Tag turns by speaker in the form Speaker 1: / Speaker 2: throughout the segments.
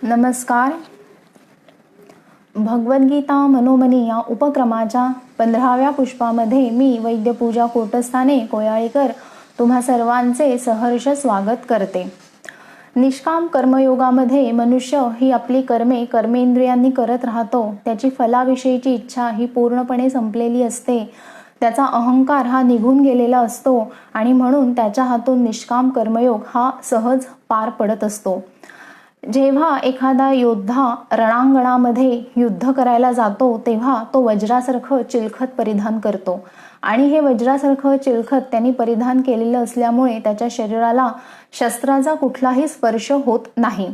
Speaker 1: नमस्कार. भगवद्गीता मनोमनी या उपक्रमाच्या 15व्या पुष्पामध्ये मी वैद्यपूजा कोटस्थाने कोयाळीकर तुम्हा सर्वांचे सहर्ष स्वागत करते. निष्काम कर्मयोगामध्ये मनुष्य ही आपली कर्मे कर्मेंद्रियांनी करत राहतो. त्याची फलाविषयीची इच्छा ही पूर्णपणे संपलेली असते. त्याचा अहंकार हा निघून गेलेला असतो आणि म्हणून त्याच्या हातून निष्काम कर्मयोग हा सहज पार पडत असतो. जेव्हा एखादा योद्धा रणांगणामध्ये युद्ध करायला जातो तेव्हा तो वज्रासारखं चिलखत परिधान करतो आणि हे वज्रासारखं चिलखत त्यांनी परिधान केलेलं असल्यामुळे त्याच्या शरीराला शस्त्राचा कुठलाही स्पर्श होत नाही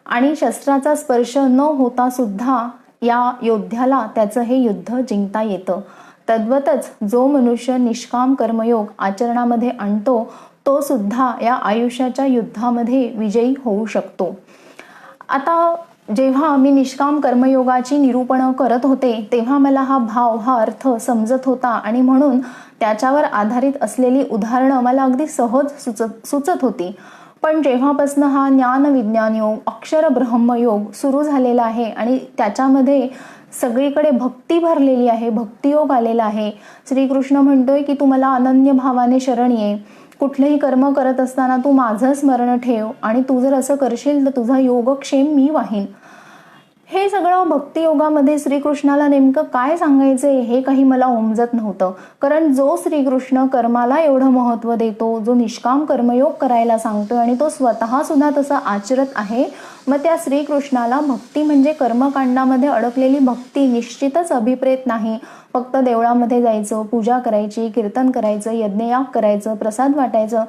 Speaker 1: आणि शस्त्राचा स्पर्श न होता सुद्धा या योद्ध्याला त्याचं हे युद्ध जिंकता येतं. तद्वतच जो मनुष्य निष्काम कर्मयोग आचरणामध्ये आणतो तो सुद्धा या आयुष्याच्या युद्धामध्ये विजयी होऊ शकतो. आता जेव्हा मी निष्काम कर्मयोगाची निरूपण करत होते तेव्हा मला हा भाव हा अर्थ समजत होता आणि म्हणून त्याच्यावर आधारित असलेली उदाहरणं मला अगदी सहज सुचत होती. पण जेव्हापासून हा ज्ञान विज्ञान योग अक्षर ब्रह्मयोग सुरू झालेला आहे आणि त्याच्यामध्ये सगळीकडे भक्ती भरलेली आहे, भक्तियोग आलेला आहे. श्रीकृष्ण म्हणतोय की तू मला अनन्य भावाने शरण ये, कुठलेही कर्म करत असताना तू माझं स्मरण ठेव आणि तू जर असं करशील तर तुझा योगक्षेम मी वाहीन. हे सगळं भक्तियोगामध्ये श्रीकृष्णाला नेमकं काय सांगायचंय हे काही मला उमजत नव्हतं. कारण जो श्रीकृष्ण कर्माला एवढं महत्त्व देतो, जो निष्काम कर्मयोग करायला सांगतोय आणि तो स्वतः सुद्धा तसं आचरत आहे, मग त्या श्रीकृष्णाला भक्ती म्हणजे कर्मकांडामध्ये अडकलेली भक्ती निश्चितच अभिप्रेत नाही. फक्त देवळामध्ये जायचं, पूजा करायची, कीर्तन करायचं, यज्ञयाग करायचं, प्रसाद वाटायचं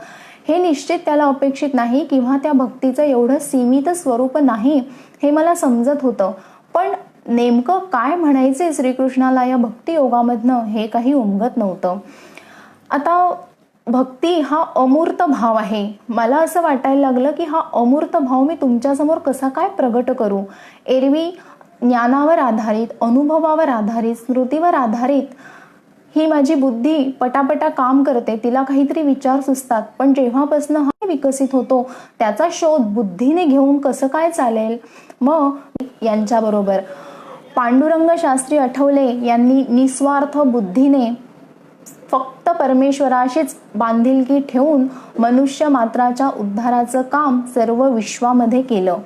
Speaker 1: हे निश्चित त्याला अपेक्षित नाही किंवा त्या भक्तीचं एवढं सीमित स्वरूप नाही हे मला समजत होतं. पण नेमकं काय म्हणायचे श्रीकृष्णाला या भक्तियोगामधनं हे काही उमगत नव्हतं. आता भक्ती हा अमूर्त भाव आहे. मला असं वाटायला लागलं की हा अमूर्त भाव मी तुमच्यासमोर कसा काय प्रगट करू. एरवी ज्ञानावर आधारित, अनुभवावर आधारित, स्मृतीवर आधारित ही माझी बुद्धी पटापटा काम करते, तिला काहीतरी विचार सुचतात. पण जेव्हापासून हा विकसित होतो त्याचा शोध बुद्धीने घेऊन कसं काय चालेल. मग यांच्याबरोबर पांडुरंग शास्त्री आठवले यांनी निस्वार्थ बुद्धीने फक्त परमेश्वराशीच बांधिलकी ठेवून मनुष्य मात्राच्या उद्धाराचं काम सर्व विश्वामध्ये केलं.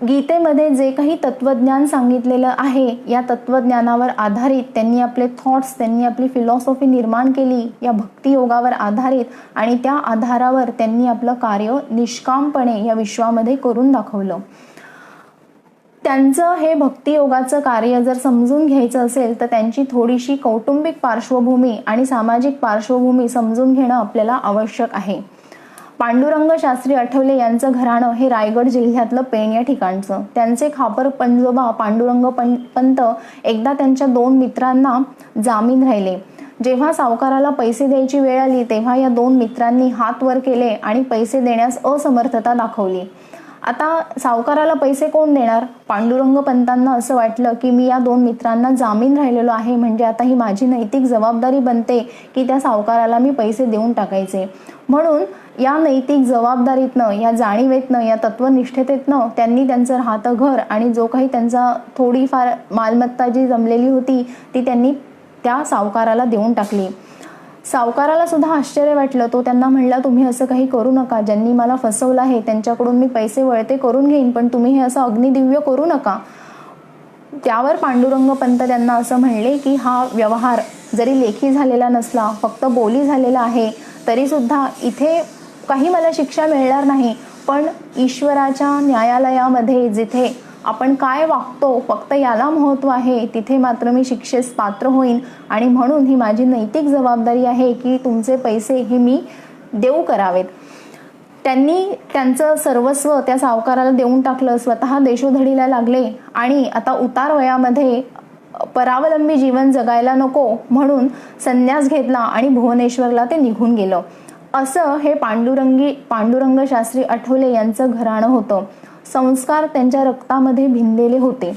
Speaker 1: गीतेमध्ये जे काही तत्वज्ञान सांगितलेलं आहे या तत्वज्ञानावर आधारित त्यांनी आपले थॉट्स, त्यांनी आपली फिलॉसॉफी निर्माण केली या भक्तियोगावर आधारित आणि त्या आधारावर त्यांनी आपलं कार्य निष्कामपणे या विश्वामध्ये करून दाखवलं. त्यांचं हे भक्तियोगाचं कार्य जर समजून घ्यायचं असेल तर त्यांची थोडीशी कौटुंबिक पार्श्वभूमी आणि सामाजिक पार्श्वभूमी समजून घेणं आपल्याला आवश्यक आहे. पांडुरंग शास्त्री आठवले यांचं घराणं हे रायगड जिल्ह्यातलं पेण या ठिकाणचं. त्यांचे खापर पंजोबा पांडुरंग पंत एकदा त्यांच्या 2 मित्रांना जामीन राहिले. जेव्हा सावकाराला पैसे द्यायची वेळ आली तेव्हा या 2 मित्रांनी हात वर केले आणि पैसे देण्यास असमर्थता दाखवली. आता सावकाराला पैसे कोण देणार. पांडुरंग पंतांना असं वाटलं की मी या 2 मित्रांना जामीन राहिलेलो आहे म्हणजे आता ही माझी नैतिक जबाबदारी बनते की त्या सावकाराला मी पैसे देऊन टाकायचे. म्हणून या नैतिक जबाबदारीतनं, या जाणीवेतनं, या तत्वनिष्ठतेतनं त्यांनी त्यांचं राहतं घर आणि जो काही त्यांचा थोडीफार मालमत्ता जी जमलेली होती ती त्यांनी त्या सावकाराला देऊन टाकली. सावकाराला सुद्धा आश्चर्य वाटलं. तो त्यांना म्हणला तुम्ही असं काही करू नका. ज्यांनी मला फसवलं आहे त्यांच्याकडून मी पैसे वळते करून घेईन, पण तुम्ही हे असं अग्निदिव्य करू नका. त्यावर पांडुरंग पंत त्यांना असं म्हणले की हा व्यवहार जरी लेखी झालेला नसला, फक्त बोली झालेला आहे, तरी सुद्धा इथे काही मला शिक्षा मिळणार नाही. पण ईश्वराच्या न्यायालयामध्ये जिथे आपण काय वागतो फक्त याला महत्त्व आहे तिथे मात्र मी शिक्षेस पात्र होईन आणि म्हणून ही माझी नैतिक जबाबदारी आहे की तुमचे पैसे हे मी देऊ करावेत. त्यांनी त्यांचं सर्वस्व त्या सावकाराला देऊन टाकलं, स्वतः देशोधडीला लागले आणि आता उतार वयामध्ये परावलंबी जीवन जगायला नको म्हणून संन्यास घेतला आणि भुवनेश्वरला ते निघून गेलं. असं हे पांडुरंग शास्त्री आठवले यांचं घराणं होतं. संस्कार त्यांच्या रक्तामध्ये भिनलेले होते.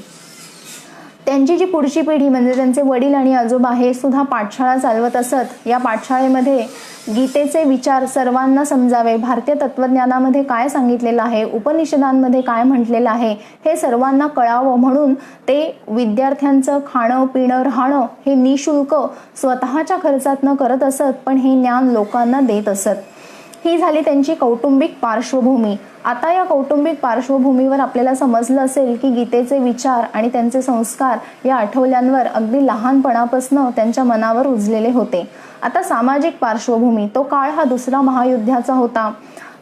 Speaker 1: त्यांची जी पुढची पिढी म्हणजे त्यांचे वडील आणि आजोबा हे सुद्धा पाठशाळा चालवत असत. या पाठशाळेमध्ये गीतेचे विचार सर्वांना समजावे, भारतीय तत्वज्ञानामध्ये काय सांगितलेलं आहे, उपनिषदांमध्ये काय म्हटलेलं आहे हे सर्वांना कळावं म्हणून ते विद्यार्थ्यांचं खाणं पिणं राहणं हे निशुल्क स्वतःच्या खर्चातनं करत असत, पण हे ज्ञान लोकांना देत असत. ही झाली त्यांची कौटुंबिक पार्श्वभूमी. आता या कौटुंबिक पार्श्वभूमीवर आपल्याला समजलं असेल की गीतेचे विचार आणि त्यांचे संस्कार या आठवल्यांवर अगदी लहानपणापासून त्यांच्या मनावर रुजलेले होते. आता सामाजिक पार्श्वभूमी, तो काळ हा दुसरा महायुद्धाचा होता.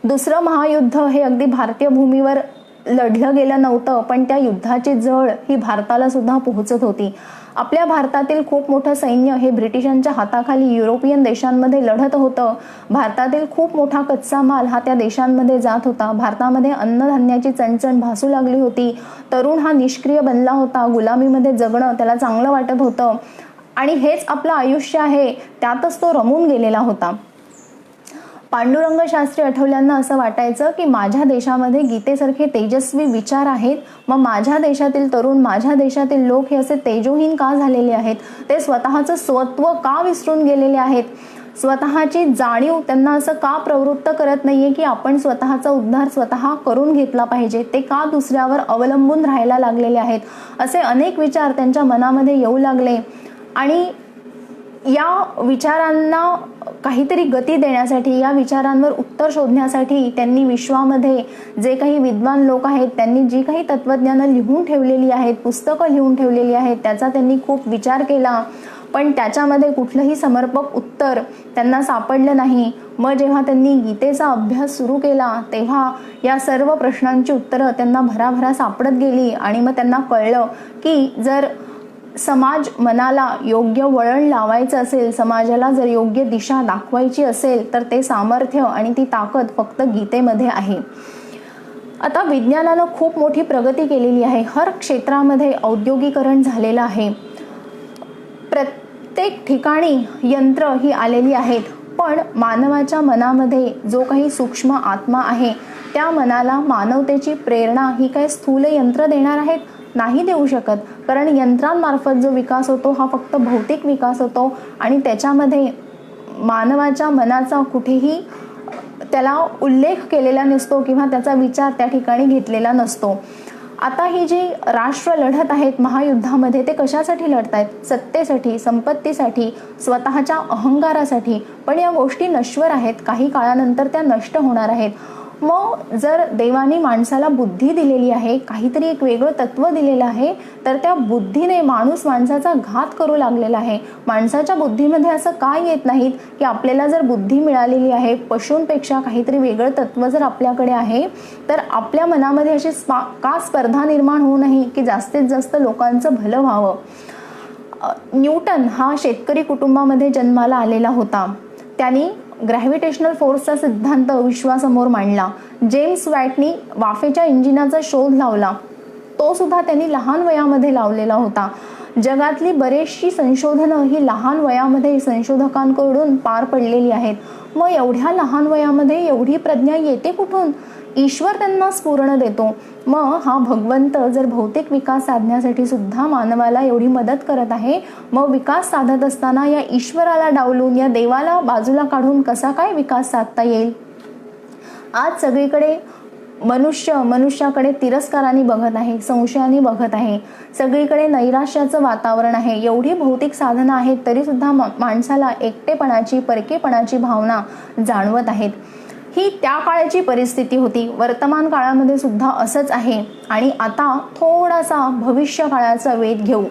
Speaker 1: दुसरं महायुद्ध हे अगदी भारतीय भूमीवर लढलं गेलं नव्हतं, पण त्या युद्धाची झळ ही भारताला सुद्धा पोहोचत होती. आपल्या भारतातील खूप मोठं सैन्य हे ब्रिटिशांच्या हाताखाली युरोपियन देशांमध्ये लढत होतं. भारतातील खूप मोठा कच्चा माल हा त्या देशांमध्ये जात होता. भारतामध्ये अन्नधान्याची चणचण भासू लागली होती. तरुण हा निष्क्रिय बनला होता. गुलामीमध्ये जगणं त्याला चांगलं वाटत होतं आणि हेच आपलं आयुष्य आहे, त्यातच तो रमून गेलेला होता. पांडुरंग शास्त्री आठवल्यांना असं वाटायचं की माझ्या देशामध्ये गीतेसारखे तेजस्वी विचार आहेत, मग माझ्या देशातील तरुण, माझ्या देशातील लोक हे असे तेजोहीन का झालेले आहेत, ते स्वतःचं स्वत्व का विसरून गेलेले आहेत, स्वतःची जाणीव त्यांना असं का प्रवृत्त करत नाहीये की आपण स्वतःचा उद्धार स्वतः करून घेतला पाहिजे, ते का दुसऱ्यावर अवलंबून राहायला लागलेले आहेत, असे अनेक विचार त्यांच्या मनामध्ये येऊ लागले. आणि या विचारांना काहीतरी गती देण्यासाठी, या विचारांवर उत्तर शोधण्यासाठी त्यांनी विश्वामध्ये जे काही विद्वान लोक आहेत त्यांनी जी काही तत्वज्ञानं लिहून ठेवलेली आहेत, पुस्तकं लिहून ठेवलेली आहेत, त्याचा त्यांनी खूप विचार केला, पण त्याच्यामध्ये कुठलंही समर्पक उत्तर त्यांना सापडलं नाही. मग जेव्हा त्यांनी गीतेचा अभ्यास सुरू केला तेव्हा या सर्व प्रश्नांची उत्तरं त्यांना भराभरा सापडत गेली आणि मग त्यांना कळलं की जर समाज मनाला योग्य वळण लावायचं असेल, समाजाला जर योग्य दिशा दाखवायची असेल तर ते सामर्थ्य आणि ती ताकद फक्त गीतेमध्ये आहे. आता विज्ञानानं खूप मोठी प्रगती केलेली आहे. हर क्षेत्रामध्ये औद्योगिकरण झालेलं आहे. प्रत्येक ठिकाणी यंत्र ही आलेली आहेत, पण मानवाच्या मनामध्ये जो काही सूक्ष्म आत्मा आहे त्या मनाला मानवतेची प्रेरणा ही काही स्थूल यंत्र देणार आहेत? नाही देऊ शकत. कारण यंत्रांमार्फत जो विकास होतो हा फक्त भौतिक विकास होतो आणि त्याच्यामध्ये मानवाच्या मनाचा कुठेही त्याला उल्लेख केलेला नसतो किंवा त्याचा विचार त्या ठिकाणी घेतलेला नसतो. आता ही जी राष्ट्र लढत आहेत महायुद्धामध्ये, ते कशासाठी लढत आहेत? सत्तेसाठी, संपत्तीसाठी, स्वतःच्या अहंकारासाठी. पण या गोष्टी नश्वर आहेत, काही काळानंतर त्या नष्ट होणार आहेत. मग जर देवानी माणसाला बुद्धी दिलेली आहे, काहीतरी एक वेगळं तत्व दिलेलं आहे, तर त्या बुद्धीने माणूस माणसाचा घात करू लागलेला आहे. माणसाच्या बुद्धीमध्ये असं काय येत नाहीत की आपल्याला जर बुद्धी मिळालेली आहे, पशूंपेक्षा काहीतरी वेगळं तत्व जर आपल्याकडे आहे, तर आपल्या मनामध्ये अशी का स्पर्धा निर्माण होऊ नये की जास्तीत जास्त लोकांचं भलं व्हावं. न्यूटन हा शेतकरी कुटुंबामध्ये जन्माला आलेला होता. त्यांनी ग्रॅव्हिटेशनल फोर्सचा सिद्धांत विश्वासमोर मांडला. जेम्स वॅटनी वाफेच्या इंजिनाचा शोध लावला, तो सुद्धा त्यांनी लहान वयामध्ये लावलेला होता. जगातली बरेचशी संशोधनं ही लहान वयामध्ये संशोधकांकडून पार पडलेली आहेत. मग एवढ्या लहान वयामध्ये एवढी प्रज्ञा येते कुठून? ईश्वर त्यांना स्फुरण देतो. मग हा भगवंत जर भौतिक विकास साधण्यासाठी सुद्धा मानवाला एवढी मदत करत आहे, मग विकास साधत असताना या ईश्वराला डावलून, या देवाला बाजूला काढून कसा काय विकास साधता येईल? आज सगळीकडे मनुष्याकडे तिरस्काराने बघत आहे, संशयाने बघत आहे, सगळीकडे नैराश्याचं वातावरण आहे. एवढी भौतिक साधनं आहेत तरी सुद्धा माणसाला एकटेपणाची, परकेपणाची भावना जाणवत आहेत. ही त्या काळाची परिस्थिती होती. वर्तमान काळामध्ये सुद्धा असंच आहे. आणि आता थोडासा भविष्य काळाचा वेध घेऊ.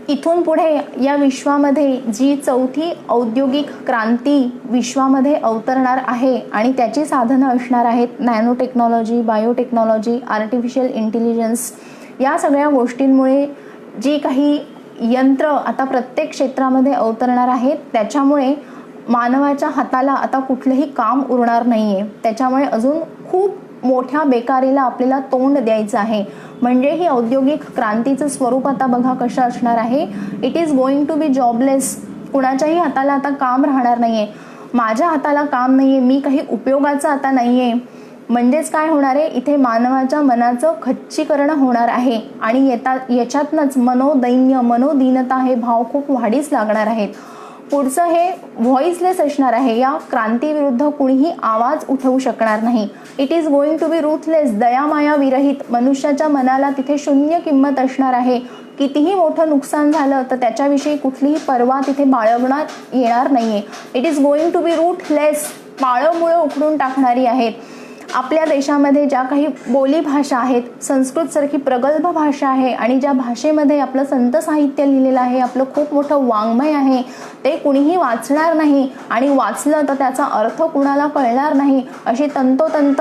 Speaker 1: इथून पुढे या विश्वामध्ये जी चौथी औद्योगिक क्रांती विश्वामध्ये अवतरणार आहे आणि त्याची साधनं असणार आहेत nano technology, biotechnology, artificial intelligence. या सगळ्या गोष्टींमुळे जी काही यंत्र आता प्रत्येक क्षेत्रामध्ये अवतरणार आहेत, त्याच्यामुळे मानवाच्या हाताला आता कुठलंही काम उरणार नाहीये. त्याच्यामुळे अजून खूप मोठ्या बेकारीला आपल्याला तोंड द्यायचं आहे. म्हणजे ही औद्योगिक क्रांतीचं स्वरूप आता बघा कसं असणार आहे. It is going to be jobless. कुणाच्याही हाताला आता काम राहणार नाहीये. माझ्या हाताला काम नाहीये, मी काही उपयोगाचं आता नाहीये, म्हणजेच काय होणार आहे, इथे मानवाच्या मनाचं खच्चीकरण होणार आहे आणि याच्यातनंच मनोदैन्य मनोदीनता हे भाव खूप वाढीस लागणार आहेत. पुढचं हे व्हॉइसलेस असणार आहे. या क्रांतीविरुद्ध कुणीही आवाज उठवू शकणार नाही. It is going to be ruthless, दयामाया विरहित. मनुष्याच्या मनाला तिथे शून्य किंमत असणार आहे. कितीही मोठं नुकसान झालं तर त्याच्याविषयी कुठलीही पर्वा तिथे बाळगण्यात येणार नाहीये. It is going to be ruthless, पाळंमुळं उखडून टाकणारी आहेत. आपल्या देशामध्ये ज्या काही बोली भाषा आहेत, संस्कृत सारखी प्रगल्भ भाषा आहे आणि ज्या भाषेमध्ये आपलं संत साहित्य लिहिलेलं आहे, आपलं खूप मोठं वाङ्मय आहे, ते कुणीही वाचणार नाही आणि वाचलं तर त्याचा अर्थ कुणाला कळणार नाही अशी तंतोतंत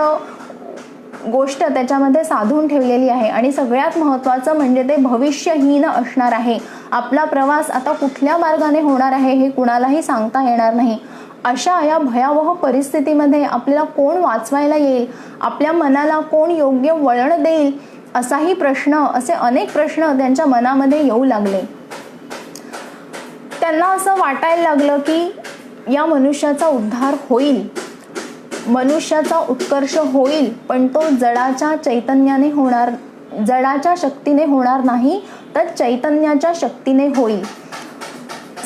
Speaker 1: गोष्ट त्याच्यामध्ये साधून ठेवलेली आहे. आणि सगळ्यात महत्त्वाचं म्हणजे ते भविष्यहीन असणार आहे. आपला प्रवास आता कुठल्या मार्गाने होणार आहे हे कुणालाही सांगता येणार नाही. अशा या भयावह परिस्थितीमध्ये आपल्याला कोण वाचवायला येईल, आपल्या मनाला कोण योग्य वळण देईल, असाही प्रश्न, असे अनेक प्रश्न त्यांच्या मनामध्ये येऊ लागले. त्यांना असं वाटायला लागलं की या मनुष्याचा उद्धार होईल, मनुष्याचा उत्कर्ष होईल, पण तो जडाच्या चैतन्याने होणार, जडाच्या शक्तीने होणार नाही, तर चैतन्याच्या शक्तीने होईल.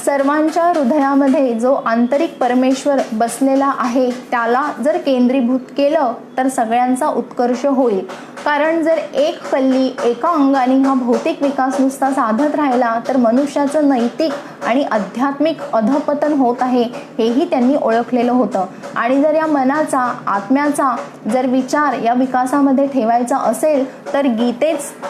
Speaker 1: सर्वांच्या हृदयामध्ये जो आंतरिक परमेश्वर बसलेला आहे त्याला जर केंद्रीभूत केलं तर सगळ्यांचा उत्कर्ष होईल. कारण जर एक कल्ली एका अंगाने हा भौतिक विकास नुसता साधत राहिला तर मनुष्याचं नैतिक आणि आध्यात्मिक अधपतन होत आहे हेही त्यांनी ओळखलेलं होतं. आणि जर या मनाचा, आत्म्याचा जर विचार या विकासामध्ये ठेवायचा असेल तर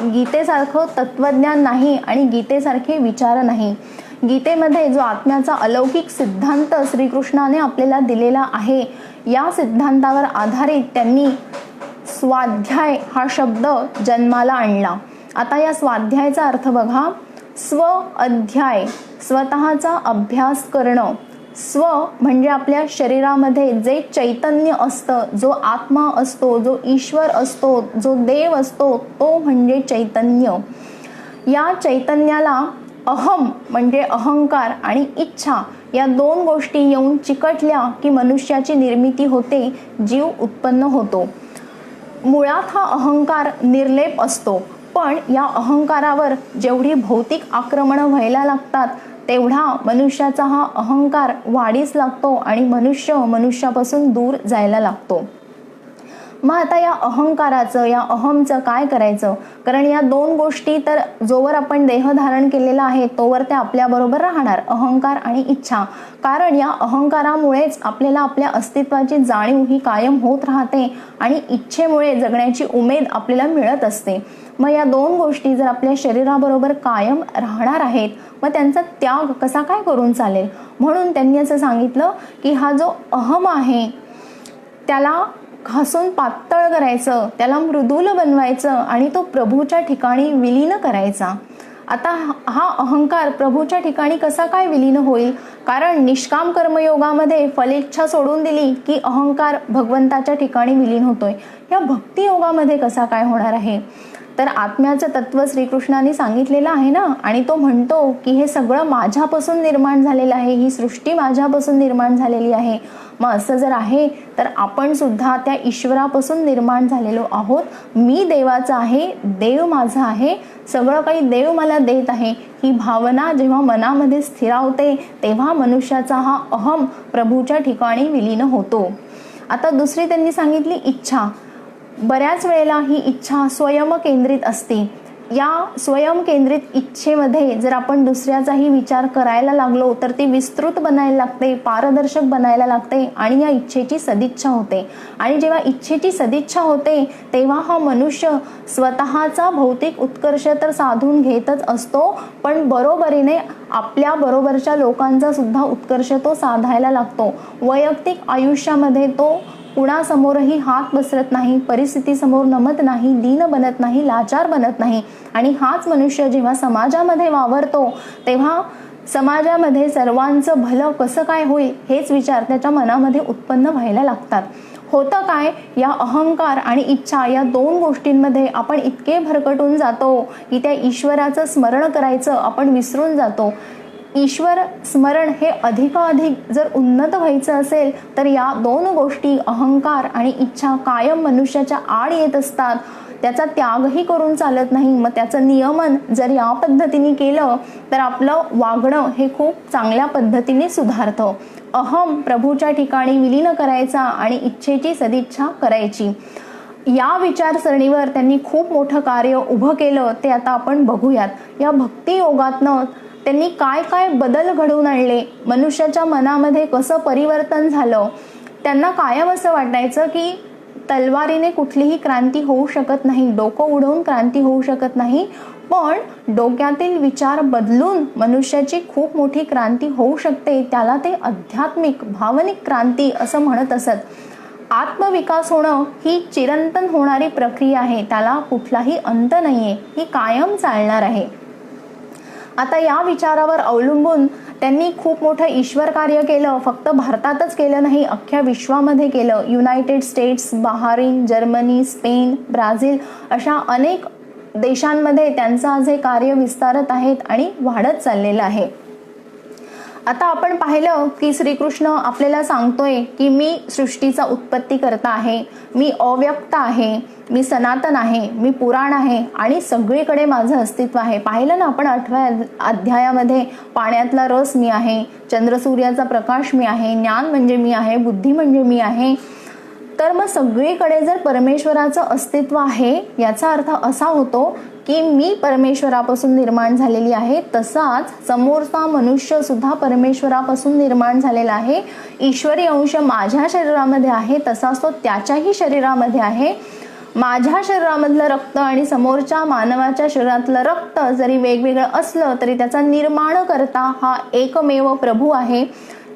Speaker 1: गीतेसारखं तत्वज्ञान नाही आणि गीतेसारखे विचार नाही. गीतेमध्ये जो आत्म्याचा अलौकिक सिद्धांत श्रीकृष्णाने आपल्याला दिलेला आहे, या सिद्धांतावर आधारित त्यांनी स्वाध्याय हा शब्द जन्माला आणला. आता या स्वाध्यायाचा अर्थ बघा. स्व अध्याय, स्वतःचा अभ्यास करणं. स्व म्हणजे आपल्या शरीरामध्ये जे चैतन्य असतं, जो आत्मा असतो, जो ईश्वर असतो, जो देव असतो, तो म्हणजे चैतन्य. या चैतन्याला अहम म्हणजे अहंकार आणि इच्छा या दोन गोष्टी येऊन चिकटल्या की मनुष्याची निर्मिती होते, जीव उत्पन्न होतो. मुळात हा अहंकार निर्लेप असतो, पण या अहंकारावर जेवढी भौतिक आक्रमणं व्हायला लागतात तेवढा मनुष्याचा हा अहंकार वाढीस लागतो आणि मनुष्यापासून दूर जायला लागतो. मग आता या अहंकाराचं, या अहमचं काय करायचं? कारण या दोन गोष्टी तर जोवर आपण देह धारण केलेला आहे तोवर त्या आपल्याबरोबर राहणार, अहंकार आणि इच्छा. कारण या अहंकारामुळेच आपल्याला आपल्या अस्तित्वाची जाणीव ही कायम होत राहते आणि इच्छेमुळे जगण्याची उमेद आपल्याला मिळत असते. मग या दोन गोष्टी जर आपल्या शरीराबरोबर कायम राहणार आहेत, मग त्यांचा त्याग कसा काय करून चालेल? म्हणून त्यांनी असं सांगितलं की हा जो अहम आहे त्याला घासून पातळ करायचं, त्याला मृदुल बनवायचं आणि तो प्रभूच्या ठिकाणी विलीन करायचा. आता हा अहंकार प्रभूच्या ठिकाणी कसा काय विलीन होईल? कारण निष्काम कर्मयोगामध्ये फलेच्छा सोडून दिली की अहंकार भगवंताच्या ठिकाणी विलीन होतोय. या भक्ती योगामध्ये कसा काय होणार आहे? तर आत्म्याचं तत्व श्रीकृष्णाने सांगितलेलं आहे ना, आणि तो म्हणतो की हे सगळं माझ्यापासून निर्माण झालेलं आहे, ही सृष्टी माझ्यापासून निर्माण झालेली आहे. मग असं जर आहे तर आपण सुद्धा त्या ईश्वरापासून निर्माण झालेलो आहोत. मी देवाचा आहे, देव माझा आहे, सगळं काही देव मला देत आहे. ही भावना जेव्हा मनामध्ये स्थिरावते तेव्हा मनुष्याचा हा अहम प्रभूच्या ठिकाणी विलीन होतो. आता दुसरी त्यांनी सांगितली इच्छा. बऱ्याच वेळेला ही इच्छा स्वयंकेंद्रित असते. या स्वयंकेंद्रित इच्छेमध्ये जर आपण दुसऱ्याचाही विचार करायला लागलो तर ती विस्तृत बनायला लागते, पारदर्शक बनायला लागते आणि या इच्छेची सदिच्छा होते. आणि जेव्हा इच्छेची सदिच्छा होते तेव्हा हा मनुष्य स्वतःचा भौतिक उत्कर्ष तर साधून घेतच असतो, पण बरोबरीने आपल्या बरोबरच्या लोकांचा सुद्धा उत्कर्ष तो साधायला लागतो. वैयक्तिक आयुष्यामध्ये तो कुणासमोरही हात पसरत नाही, परिस्थितीसमोर नमत नाही, दीन बनत नाही, लाचार बनत नाही. आणि हाच मनुष्य जेव्हा समाजामध्ये वावरतो तेव्हा समाजामध्ये सर्वांचं भलं कसं काय होईल हेच विचार त्याच्या मनामध्ये उत्पन्न व्हायला लागतात. होतं काय? या अहंकार आणि इच्छा या दोन गोष्टींमध्ये आपण इतके भरकटून जातो की त्या ईश्वराचं स्मरण करायचं आपण विसरून जातो. ईश्वर स्मरण हे अधिकाधिक जर उन्नत व्हायचं असेल तर या दोन गोष्टी, अहंकार आणि इच्छा, कायम मनुष्याच्या आड येत असतात. त्याचा त्यागही करून चालत नाही. मग त्याचं नियमन जर या पद्धतीने केलं तर आपलं वागणं हे खूप चांगल्या पद्धतीने सुधारतं. अहम प्रभूच्या ठिकाणी विलीन करायचा आणि इच्छेची सदिच्छा करायची, या विचारसरणीवर त्यांनी खूप मोठं कार्य उभं केलं. ते आता आपण बघूयात. या भक्ती योगातनं त्यांनी काय काय बदल घडवून आणले, मनुष्याच्या मनामध्ये कसं परिवर्तन झालं. त्यांना कायम असं वाटायचं की तलवारीने कुठलीही क्रांती होऊ शकत नाही, डोकं उडवून क्रांती होऊ शकत नाही, पण डोक्यातील विचार बदलून मनुष्याची खूप मोठी क्रांती होऊ शकते. त्याला ते आध्यात्मिक भावनिक क्रांती असं म्हणत असत. आत्मविकास होणं ही चिरंतन होणारी प्रक्रिया आहे, त्याला कुठलाही अंत नाहीये, ही कायम चालणार आहे. आता या विचारावर अवलंबून त्यांनी खूप मोठं ईश्वर कार्य केलं. फक्त भारतातच केलं नाही, अख्ख्या विश्वामध्ये केलं. United states, Bahrain, Germany, Spain, Brazil अशा अनेक देशांमध्ये त्यांचं आज हे कार्य विस्तारत आहेत आणि वाढत चाललेलं आहे. आता आपण पाहिलं की श्रीकृष्ण आपल्याला सांगतोय की मी सृष्टीचा उत्पत्ती करता आहे, मी अव्यक्त आहे, मी सनातन आहे, मी पुराण आहे आणि सगळीकडे माझं अस्तित्व आहे. पाहिलं ना आपण 8व्या अध्यायामध्ये, पाण्यातला रस मी आहे, चंद्रसूर्याचा प्रकाश मी आहे, ज्ञान म्हणजे मी आहे, बुद्धी म्हणजे मी आहे. तर मग सगळीकडे जर परमेश्वराचं अस्तित्व आहे याचा अर्थ असा होतो की मी परमेश्वरापासून निर्माण झालेली आहे. तसाच समोरचा मनुष्य सुद्धा परमेश्वरापासून निर्माण झालेला आहे. ईश्वरी अंश माझ्या शरीरामध्ये आहे, तसाच तो त्याच्याही शरीरामध्ये आहे. माझ्या शरीरामधलं रक्त आणि समोरच्या मानवाच्या शरीरातलं रक्त जरी वेगवेगळं असलं तरी त्याचा निर्माण करता हा एकमेव प्रभू आहे.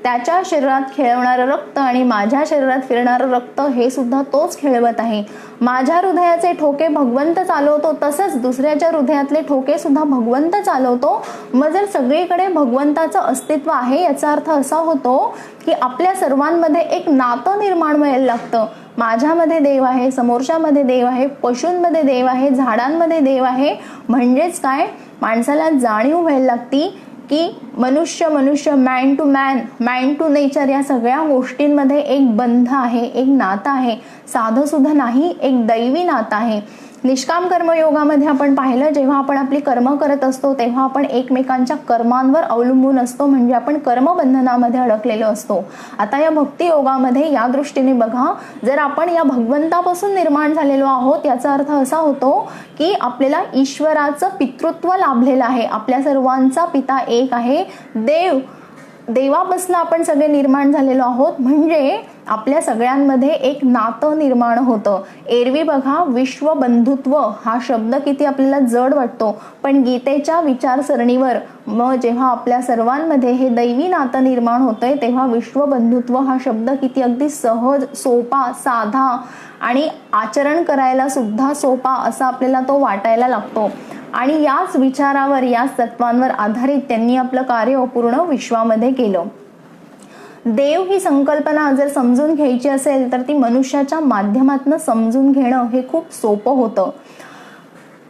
Speaker 1: त्याच्या शरीरात खेळवणारं रक्त आणि माझ्या शरीरात फिरणारं रक्त हे सुद्धा तोच खेळवत आहे. माझ्या हृदयाचे ठोके भगवंत चालवतो, तसंच दुसऱ्याच्या हृदयातले ठोके सुद्धा भगवंत चालवतो. मग जर सगळीकडे भगवंताचं अस्तित्व आहे याचा अर्थ असा होतो की आपल्या सर्वांमध्ये एक नातं निर्माण व्हायला लागतं. माझ्यामध्ये देव आहे, समोरच्यामध्ये देव आहे, पशूंमध्ये देव आहे, झाडांमध्ये देव आहे. म्हणजेच काय, माणसाला जाणीव व्हायला लागती की मनुष्य मनुष्य, man to man, man to nature, या सगळ्या गोष्टींमध्ये एक बंध आहे, एक नातं आहे. साधं सुद्धा नाही, एक दैवी नातं आहे. निष्काम कर्मयोगामध्ये आपण पाहिलं, जेव्हा आपण आपली कर्म करत असतो तेव्हा आपण एकमेकांच्या कर्मांवर अवलंबून असतो, म्हणजे आपण कर्मबंधनामध्ये अडकलेलो असतो. आता या भक्ती योगामध्ये या दृष्टीने बघा, जर आपण या भगवंतापासून निर्माण झालेलो आहोत याचा अर्थ असा होतो की आपल्याला ईश्वराचं पितृत्व लाभलेलं आहे. आपल्या सर्वांचा पिता एक आहे. देवापासून आपण सगळे निर्माण झालेलो आहोत, म्हणजे आपल्या सगळ्यांमध्ये एक नातं निर्माण होतं. एरवी बघा, विश्वबंधुत्व हा शब्द किती आपल्याला जड वाटतो, पण गीतेच्या विचारसरणीवर मग जेव्हा आपल्या सर्वांमध्ये हे दैवी नातं निर्माण होतंय तेव्हा विश्वबंधुत्व हा शब्द किती अगदी सहज, सोपा, साधा आणि आचरण करायला सुद्धा सोपा असा आपल्याला तो वाटायला लागतो. आणि याच विचारावर, याच तत्वांवर आधारित त्यांनी आपलं कार्य पूर्ण विश्वामध्ये केलं. देव ही संकल्पना जर समजून घ्यायची असेल तर ती मनुष्याच्या माध्यमातून समजून घेणं हे खूप सोपं होतं.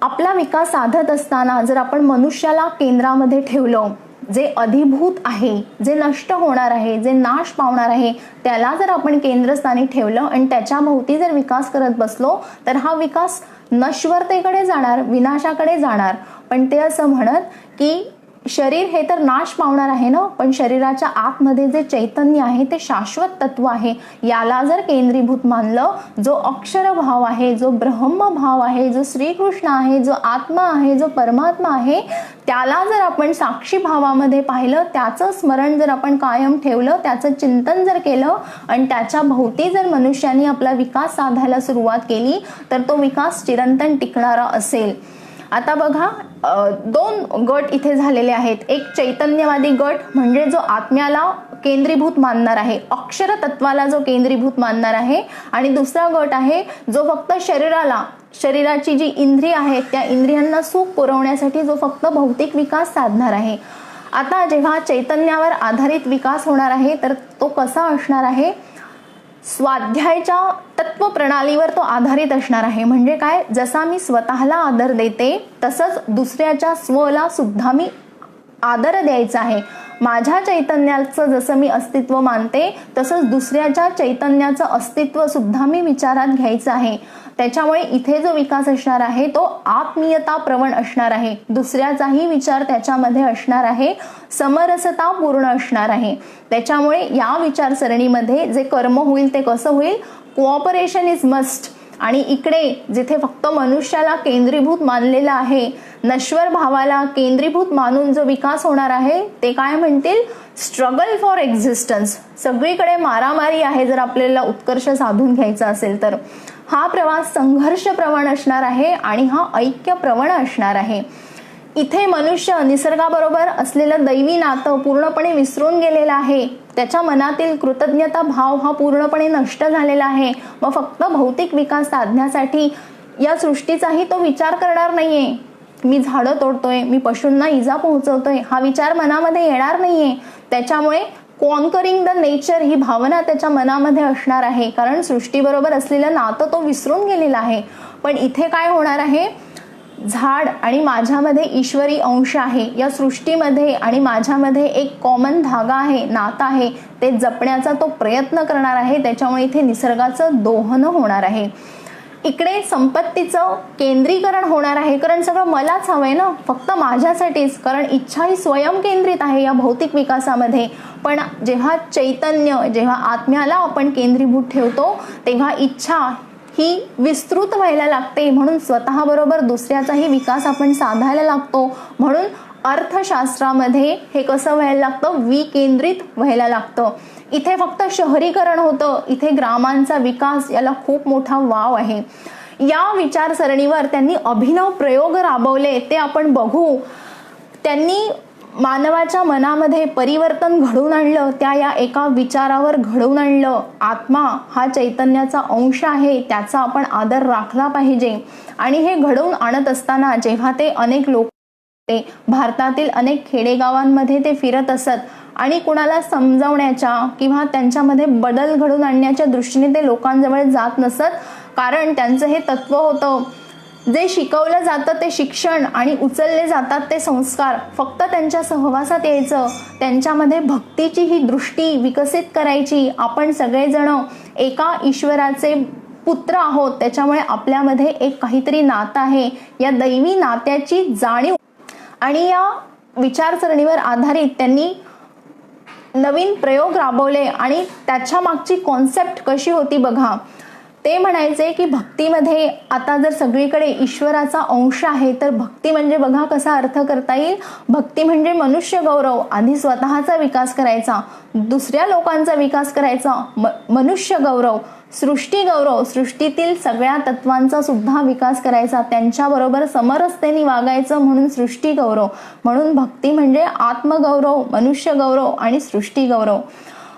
Speaker 1: आपला विकास साधत असताना जर आपण मनुष्याला केंद्रामध्ये ठेवलं, जे अधिभूत आहे, जे नष्ट होणार आहे, जे नाश पावणार आहे, त्याला जर आपण केंद्रस्थानी ठेवलं आणि त्याच्या भोवती जर विकास करत बसलो तर हा विकास नश्वरतेकडे जाणार, विनाशाकडे जाणार. पण ते असं म्हणत की शरीर हे तर नाश पावणार आहे ना, पण शरीराच्या आतमध्ये जे चैतन्य आहे ते शाश्वत तत्व आहे. याला जर केंद्रीभूत मानलं, जो अक्षर भाव आहे, जो ब्रह्म भाव आहे, जो श्रीकृष्ण आहे, जो आत्मा आहे, जो परमात्मा आहे, त्याला जर आपण साक्षी भावामध्ये पाहिलं, त्याचं स्मरण जर आपण कायम ठेवलं, त्याचं चिंतन जर केलं आणि त्याच्या भोवती जर मनुष्याने आपला विकास साधायला सुरुवात केली तर तो विकास चिरंतन टिकणारा असेल. आता बघा, दोन गट इथे झालेले आहेत. एक चैतन्यवादी गट म्हणजे जो आत्म्याला केंद्रीभूत मानणार आहे, अक्षर तत्वाला जो केंद्रीभूत मानणार आहे, आणि दुसरा गट आहे जो फक्त शरीराची जी इंद्रिय आहेत त्या इंद्रियांना सुख पुरवण्यासाठी जो फक्त भौतिक विकास साधणार आहे. आता जेव्हा चैतन्यावर आधारित विकास होणार आहे तर तो कसा असणार आहे, स्वाध्यायाच्या तत्व प्रणालीवर तो आधारित असणार आहे. म्हणजे काय, जसा मी स्वतःला आदर देते तसंच दुसऱ्याच्या स्वला सुद्धा मी आदर द्यायचा आहे. माझ्या चैतन्याचं जसं मी अस्तित्व मानते तसंच दुसऱ्याच्या चैतन्याचं अस्तित्व सुद्धा मी विचारात घ्यायचं आहे. त्याच्यामुळे इथे जो विकास असणार आहे तो आत्मीयता प्रवण असणार आहे. दुसऱ्याचाही विचार त्याच्यामध्ये असणार आहे, समरसता पूर्ण असणार आहे. त्याच्यामुळे या विचारसरणीमध्ये जे कर्म होईल ते कसं होईल, कोऑपरेशन इज मस्ट. आणि इकडे जिथे फक्त मनुष्याला केंद्रीभूत मानलेलं आहे, नश्वर भावाला केंद्रीभूत मानून जो विकास होणार आहे ते काय म्हणतील, स्ट्रगल फॉर एक्झिस्टन्स. सगळीकडे मारामारी आहे जर आपल्याला उत्कर्ष साधून घ्यायचा असेल तर. हा प्रवास संघर्ष प्रवण असणार आहे आणि हा ऐक्य प्रवण असणार आहे. इथे मनुष्य निसर्गाबरोबर असलेलं दैवी नातं पूर्णपणे विसरून गेलेला आहे. त्याच्या मनातील कृतज्ञता भाव हा पूर्णपणे नष्ट झालेला आहे. मग फक्त भौतिक विकास साधण्यासाठी या सृष्टीचाही तो विचार करणार नाहीये. मी झाडं तोडतोय, मी पशूंना इजा पोहोचवतोय, हा विचार मनामध्ये येणार नाहीये. त्याच्यामुळे कॉन्करिंग द नेचर ही भावना त्याच्या मनामध्ये असणार आहे, कारण सृष्टीबरोबर असलेलं नातं तो विसरून गेलेला आहे. पण इथे काय होणार आहे, झाड आणि माझ्यामध्ये ईश्वरी अंश आहे. या सृष्टीमध्ये आणि माझ्यामध्ये एक कॉमन धागा आहे, नातं आहे, ते जपण्याचा तो प्रयत्न करणार आहे. त्याच्यामुळे इथे निसर्गाचं दोहन होणार आहे. इकडे संपत्तीचं केंद्रीकरण होणार आहे, कारण सगळं मलाच हवंय ना, फक्त माझ्यासाठीच. कारण इच्छा ही स्वयं केंद्रित आहे या भौतिक विकासामध्ये. पण जेव्हा चैतन्य, जेव्हा आत्म्याला आपण केंद्रीभूत ठेवतो तेव्हा इच्छा ही विस्तृत व्हायला लागते. म्हणून स्वतःबरोबर दुसऱ्याचाही विकास आपण साधायला लागतो. म्हणून अर्थशास्त्रामध्ये हे कसं व्हायला लागतं, विकेंद्रित व्हायला लागतं. इथे फक्त शहरीकरण होतं, इथे ग्रामांचा विकास याला खूप मोठा वाव आहे. या विचारसरणीवर त्यांनी अभिनव प्रयोग राबवले, ते आपण बघू. त्यांनी मानवाच्या मनामध्ये परिवर्तन घडवून आणलं, त्या या एका विचारावर घडवून आणलं. आत्मा हा चैतन्याचा अंश आहे, त्याचा आपण आदर राखला पाहिजे. आणि हे घडवून आणत असताना जेव्हा ते अनेक लोक, ते भारतातील अनेक खेडेगावांमध्ये ते फिरत असत आणि कुणाला समजावण्याच्या किंवा त्यांच्यामध्ये बदल घडवून आणण्याच्या दृष्टीने ते लोकांजवळ जात नसत. कारण त्यांचं हे तत्व होतं, जे शिकवलं जातं ते शिक्षण आणि उचलले जातात ते संस्कार फक्त त्यांच्या सहवासात यायचं. त्यांच्यामध्ये भक्तीची ही दृष्टी विकसित करायची. आपण सगळेजण एका ईश्वराचे पुत्र आहोत, त्याच्यामुळे आपल्यामध्ये एक काहीतरी नातं आहे. या दैवी नात्याची जाणीव आणि या विचारसरणीवर आधारित त्यांनी नवीन प्रयोग राबवले. आणि त्याच्या मागची कॉन्सेप्ट कशी होती बघा. ते म्हणायचे की भक्तीमध्ये आता जर सगळीकडे ईश्वराचा अंश आहे तर भक्ती म्हणजे बघा कसा अर्थ करता येईल. भक्ती म्हणजे मनुष्य गौरव, आधी स्वतःचा विकास करायचा, दुसऱ्या लोकांचा विकास करायचा, मनुष्य गौरव, सृष्टी गौरव, सृष्टीतील सगळ्या तत्वांचा सुद्धा विकास करायचा, त्यांच्याबरोबर समरसतेने वागायचं, म्हणून सृष्टी गौरव. म्हणून भक्ती म्हणजे आत्मगौरव, मनुष्य गौरव आणि सृष्टी गौरव.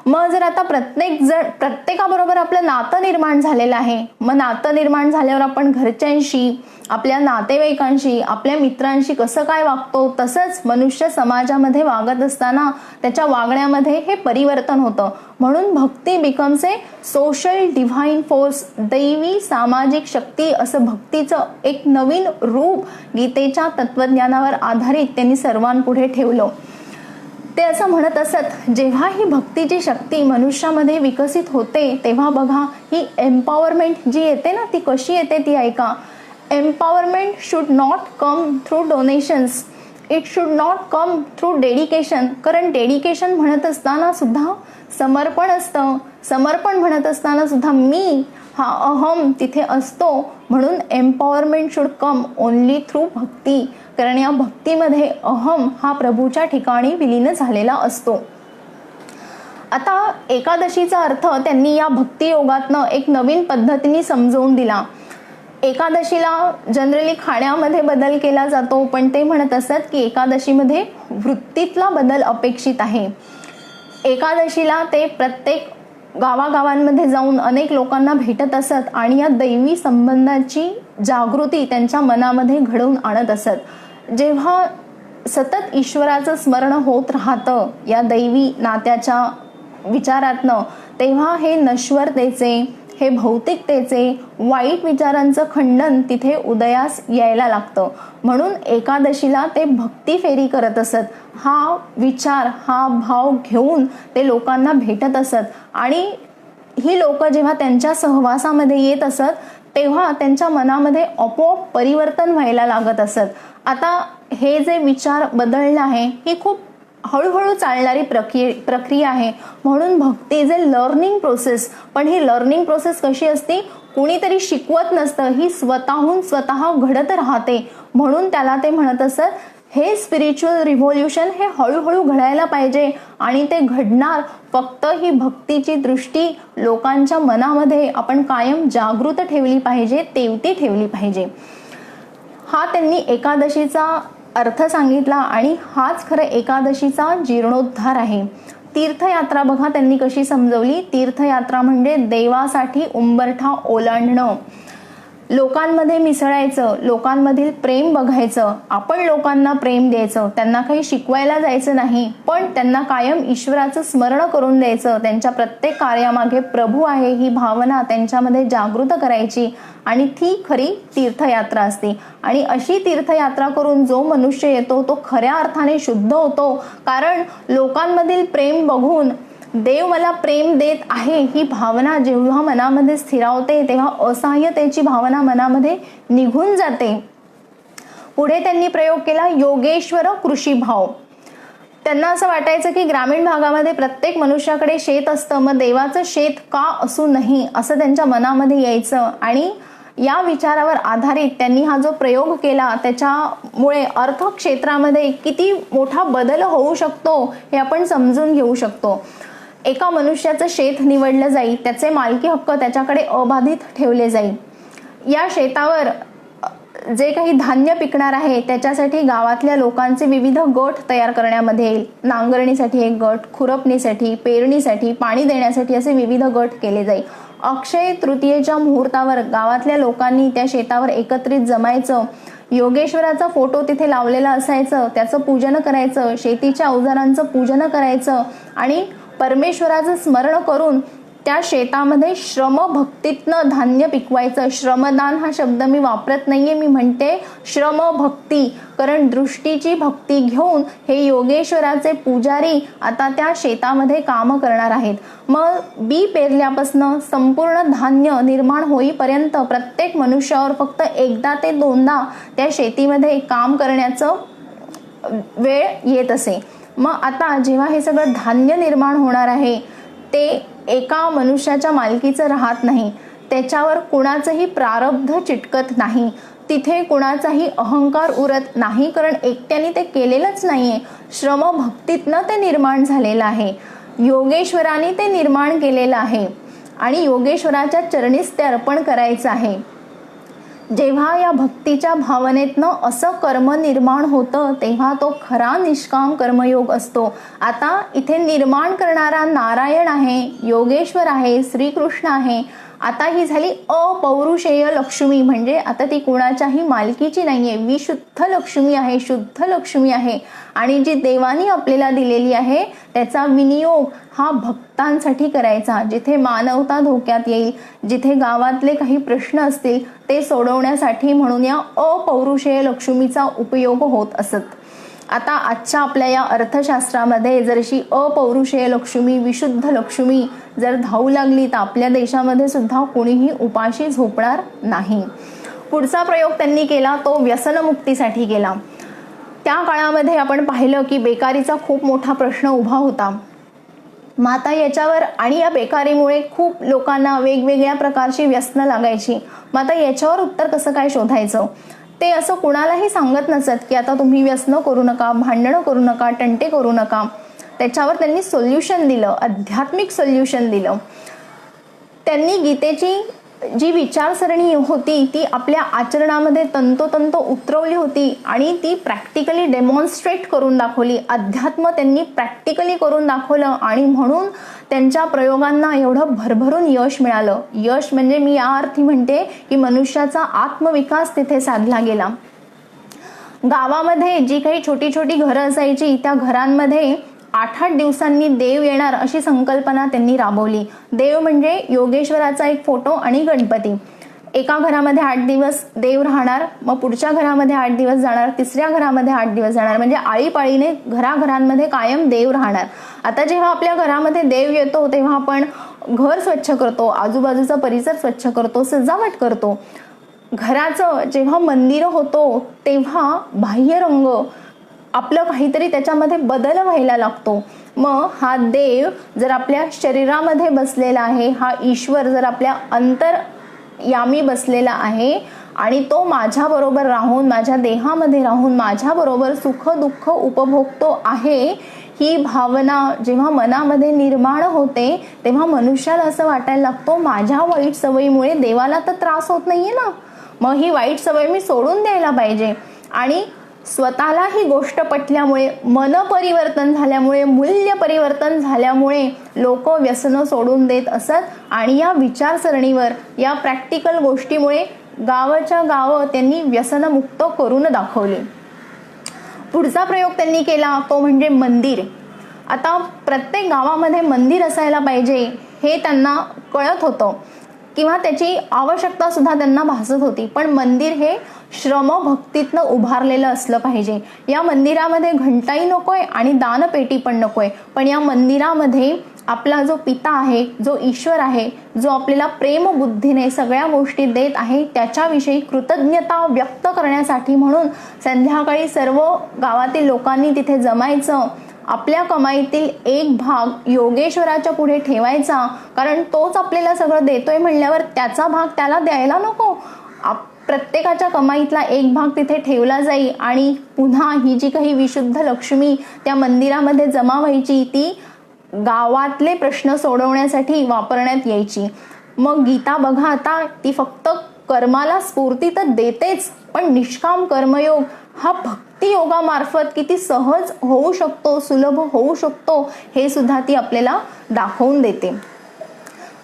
Speaker 1: मग जर आता प्रत्येकाबरोबर आपलं नातं निर्माण झालेलं आहे, मग नातं निर्माण झाल्यावर आपण घरच्यांशी, आपल्या नातेवाईकांशी, आपल्या मित्रांशी कसं काय वागतो, तसंच मनुष्य समाजामध्ये वागत असताना त्याच्या वागण्यामध्ये हे परिवर्तन होतं. म्हणून bhakti becomes a social divine force, दैवी सामाजिक शक्ती, असं भक्तीचं एक नवीन रूप गीतेच्या तत्वज्ञानावर आधारित त्यांनी सर्वांपुढे ठेवलं. ते असं म्हणत असत, जेव्हा ही भक्तीची शक्ती मनुष्यामध्ये विकसित होते तेव्हा बघा ही एम्पॉवरमेंट जी येते ना, ती कशी येते ती ऐका. Empowerment should not come through donations, it should not come through dedication. कारण डेडिकेशन म्हणत असताना सुद्धा समर्पण असतं, समर्पण म्हणत असताना सुद्धा मी हा अहम तिथे असतो. म्हणून empowerment should come only through bhakti, कारण या भक्तीमध्ये अहम हा प्रभूच्या ठिकाणी विलीन झालेला असतो. आता एकादशीचा अर्थ त्यांनी या भक्ती योगातनं एक नवीन पद्धतीने समजवून दिला. एकादशीला जनरली खाण्यामध्ये बदल केला जातो, पण ते म्हणत असत की एकादशीमध्ये वृत्तीतला बदल अपेक्षित आहे. एकादशीला ते प्रत्येक गावागावांमध्ये जाऊन अनेक लोकांना भेटत असत आणि या दैवी संबंधाची जागृती त्यांच्या मनामध्ये घडवून आणत असत. जेव्हा सतत ईश्वराचं स्मरण होत राहतं या दैवी नात्याच्या विचारातनं, तेव्हा हे नश्वरतेचे, हे भौतिकतेचे वाईट विचारांचं खंडन तिथे उदयास यायला लागतं. म्हणून एकादशीला ते भक्ती फेरी करत असत. हा विचार, हा भाव घेऊन ते लोकांना भेटत असत आणि ही लोक जेव्हा त्यांच्या सहवासामध्ये येत असत तेव्हा त्यांच्या मनामध्ये आपोआप परिवर्तन व्हायला लागत असत. आता हे जे विचार बदलणं आहे ही खूप हळूहळू चालणारी प्रक्रिया आहे. म्हणून भक्ती इज अ लर्निंग प्रोसेस. पण ही लर्निंग प्रोसेस कशी असते, कुणीतरी शिकवत नसतं, ही स्वतःहून स्वतः घडत राहते. म्हणून त्याला ते म्हणत असत हे स्पिरिच्युअल रिव्होल्युशन हे हळूहळू घडायला पाहिजे आणि ते घडणार फक्त ही भक्तीची दृष्टी लोकांच्या मनामध्ये आपण कायम जागृत ठेवली पाहिजे, तेवती ठेवली पाहिजे. हा त्यांनी एकादशीचा अर्थ सांगितला आणि हाच खरं एकादशीचा जीर्णोद्धार आहे. तीर्थयात्रा बघा त्यांनी कशी समजवली. तीर्थयात्रा म्हणजे देवासाठी उंबरठा ओलांडणं, लोकांमध्ये मिसळायचं, लोकांमधील प्रेम बघायचं, आपण लोकांना प्रेम द्यायचं, त्यांना काही शिकवायला जायचं नाही, पण त्यांना कायम ईश्वराचं स्मरण करून द्यायचं, त्यांच्या प्रत्येक कार्यामागे प्रभू आहे ही भावना त्यांच्यामध्ये जागृत करायची आणि ती खरी तीर्थयात्रा असते. आणि अशी तीर्थयात्रा करून जो मनुष्य येतो तो खऱ्या अर्थाने शुद्ध होतो. कारण लोकांमधील प्रेम बघून देव मला प्रेम देत आहे ही भावना जेव्हा मनामध्ये स्थिरावते तेव्हा असहाय्यतेची भावना मनामध्ये निघून जाते. पुढे त्यांनी प्रयोग केला योगेश्वर कृषी भाव. त्यांना असं वाटायचं की ग्रामीण भागामध्ये प्रत्येक मनुष्याकडे शेत असतं, मग देवाचं शेत का असू नाही असं त्यांच्या मनामध्ये यायचं. आणि या विचारावर आधारित त्यांनी हा जो प्रयोग केला त्याच्यामुळे अर्थक्षेत्रामध्ये किती मोठा बदल होऊ शकतो हे आपण समजून घेऊ शकतो. एका मनुष्याचं शेत निवडलं जाईल, त्याचे मालकी हक्क त्याच्याकडे अबाधित ठेवले जाईल. या शेतावर जे काही धान्य पिकणार आहे त्याच्यासाठी गावातल्या लोकांचे विविध गट तयार करण्यामध्ये येईल. नांगरणीसाठी एक गट, खुरपणीसाठी, पेरणीसाठी, पाणी देण्यासाठी असे विविध गट केले जाईल. अक्षय तृतीयेच्या मुहूर्तावर गावातल्या लोकांनी त्या शेतावर एकत्रित जमायचं, योगेश्वराचा फोटो तिथे लावलेला असायचं, त्याचं पूजन करायचं, शेतीच्या अवजारांचं पूजन करायचं आणि परमेश्वराचं स्मरण करून त्या शेतामध्ये श्रमभक्तीतनं धान्य पिकवायचं. श्रमदान हा शब्द मी वापरत नाहीये, मी म्हणते श्रमभक्ती, कारण दृष्टीची भक्ती घेऊन हे योगेश्वराचे पुजारी आता त्या शेतामध्ये काम करणार आहेत. मग बी पेरल्यापासून संपूर्ण धान्य निर्माण होईपर्यंत प्रत्येक मनुष्यावर फक्त एकदा ते दोनदा त्या शेतीमध्ये काम करण्याचं वेळ येत असे. मग आता जेव्हा हे सगळं धान्य निर्माण होणार आहे ते एका मनुष्याच्या मालकीचं राहत नाही, त्याच्यावर कुणाचंही प्रारब्ध चिटकत नाही, तिथे कुणाचाही अहंकार उरत नाही, कारण एकट्याने ते केलेलंच नाहीये. श्रमभक्तीतनं ते निर्माण झालेलं आहे, योगेश्वराने ते निर्माण केलेलं आहे आणि योगेश्वराच्या चरणीस ते अर्पण करायचं आहे. जेव्हा या भक्तीच्या भावनेतनं असं कर्म निर्माण होतं तेव्हा तो खरा निष्काम कर्मयोग असतो. आता इथे निर्माण करणारा नारायण आहे, योगेश्वर आहे, श्रीकृष्ण आहे. आता ही झाली अपौरुषेय लक्ष्मी, म्हणजे आता ती कुणाच्याही मालकीची नाहीये, विशुद्ध लक्ष्मी आहे, शुद्ध लक्ष्मी आहे. आणि जी देवानी आपल्याला दिलेली आहे त्याचा विनियोग हा भक्तांसाठी करायचा. जिथे मानवता धोक्यात येईल, जिथे गावातले काही प्रश्न असतील ते सोडवण्यासाठी म्हणून या अपौरुषेय लक्ष्मीचा उपयोग होत असत. आता आजच्या आपल्या या अर्थशास्त्रामध्ये जरशी अपौरुषेय लक्ष्मी, विशुद्ध लक्ष्मी जर धावू लागली तर आपल्या देशामध्ये सुद्धा कोणीही उपाशी झोपणार नाही. पुढचा प्रयोग त्यांनी केला तो व्यसनमुक्तीसाठी केला. त्या काळामध्ये आपण पाहिलं की बेकारीचा खूप मोठा प्रश्न उभा होता. मग आता याच्यावर आणि या बेकारीमुळे खूप लोकांना वेगवेगळ्या प्रकारची व्यसनं लागायची. मग आता याच्यावर उत्तर कसं काय शोधायचं, ते असं कुणालाही सांगत नसत की आता तुम्ही व्यसनं करू नका, भांडणं करू नका, टंटे करू नका. त्याच्यावर त्यांनी सोल्युशन दिलं, आध्यात्मिक सोल्युशन दिलं. त्यांनी गीतेची जी विचारसरणी होती ती आपल्या आचरणामध्ये तंतोतंत उतरवली होती आणि ती प्रॅक्टिकली डेमॉन्स्ट्रेट करून दाखवली. अध्यात्म त्यांनी प्रॅक्टिकली करून दाखवलं आणि म्हणून त्यांच्या प्रयोगांना एवढं भरभरून यश मिळालं. यश म्हणजे मी या अर्थी म्हणते की मनुष्याचा आत्मविकास तिथे साधला गेला. गावामध्ये जी काही छोटी छोटी घरं असायची त्या घरांमध्ये 8-8 दिवसांनी देव येणार अशी संकल्पना त्यांनी राबवली. देव म्हणजे योगेश्वराचा एक फोटो आणि गणपती. एका घरामध्ये 8 दिवस देव राहणार, मग पुढच्या घरामध्ये 8 दिवस जाणार, तिसऱ्या घरामध्ये 8 दिवस जाणार, म्हणजे आळीपाळीने घराघरांमध्ये कायम देव राहणार. आता जेव्हा आपल्या घरामध्ये देव येतो तेव्हा आपण घर स्वच्छ करतो, आजूबाजूचा परिसर स्वच्छ करतो, सजावट करतो. घराचं जेव्हा मंदिर होतो तेव्हा बाह्य रंग आपलं काहीतरी त्याच्यामध्ये बदल व्हायला लागतो. मग हा देव जर आपल्या शरीरामध्ये बसलेला आहे, हा ईश्वर जर आपल्या अंतर्यामी बसलेला आहे आणि तो माझ्याबरोबर राहून, माझ्या देहामध्ये राहून माझ्याबरोबर सुख दुःख उपभोगतो आहे, ही भावना जेव्हा मनामध्ये निर्माण होते तेव्हा मनुष्याला असं वाटायला लागतो माझ्या वाईट सवयीमुळे देवाला तर त्रास होत नाहीये ना, मग ही वाईट सवय मी सोडून द्यायला पाहिजे. आणि स्वतःला ही गोष्ट पटल्यामुळे, मन परिवर्तन झाल्यामुळे, मूल्य परिवर्तन झाल्यामुळे लोक व्यसनं सोडून देत असत. आणि या विचारसरणीवर, या प्रॅक्टिकल गोष्टीमुळे गावाच्या गाव त्यांनी व्यसनमुक्त करून दाखवले. पुढचा प्रयोग त्यांनी केला तो म्हणजे मंदिर. आता प्रत्येक गावामध्ये मंदिर असायला पाहिजे हे त्यांना कळत होतं किंवा त्याची आवश्यकता सुद्धा त्यांना भासत होती. पण मंदिर हे श्रमभक्तीतनं उभारलेलं असलं पाहिजे. या मंदिरामध्ये घंटाई नकोय आणि दानपेटी पण नकोय, पण या मंदिरामध्ये आपला जो पिता आहे, जो ईश्वर आहे, जो आपल्याला प्रेम बुद्धीने सगळ्या गोष्टी देत आहे, त्याच्याविषयी कृतज्ञता व्यक्त करण्यासाठी म्हणून संध्याकाळी सर्व गावातील लोकांनी तिथे जमायचं. आपल्या कमाईतील एक भाग योगेश्वराच्या पुढे ठेवायचा, कारण तोच आपल्याला सगळं देतोय म्हणल्यावर त्याचा भाग त्याला द्यायला नको. प्रत्येकाच्या कमाईतला एक भाग तिथे ठेवला जाईल आणि पुन्हा ही जी काही विशुद्ध लक्ष्मी त्या मंदिरामध्ये जमा व्हायची, ती गावातले प्रश्न सोडवण्यासाठी वापरण्यात यायची. मग गीता बघा, आता ती फक्त कर्माला स्फूर्ती तर देतेच, पण निष्काम कर्मयोग हा भक्ती योगामार्फत किती सहज होऊ शकतो, सुलभ होऊ शकतो, हे सुद्धा ती आपल्याला दाखवून देते.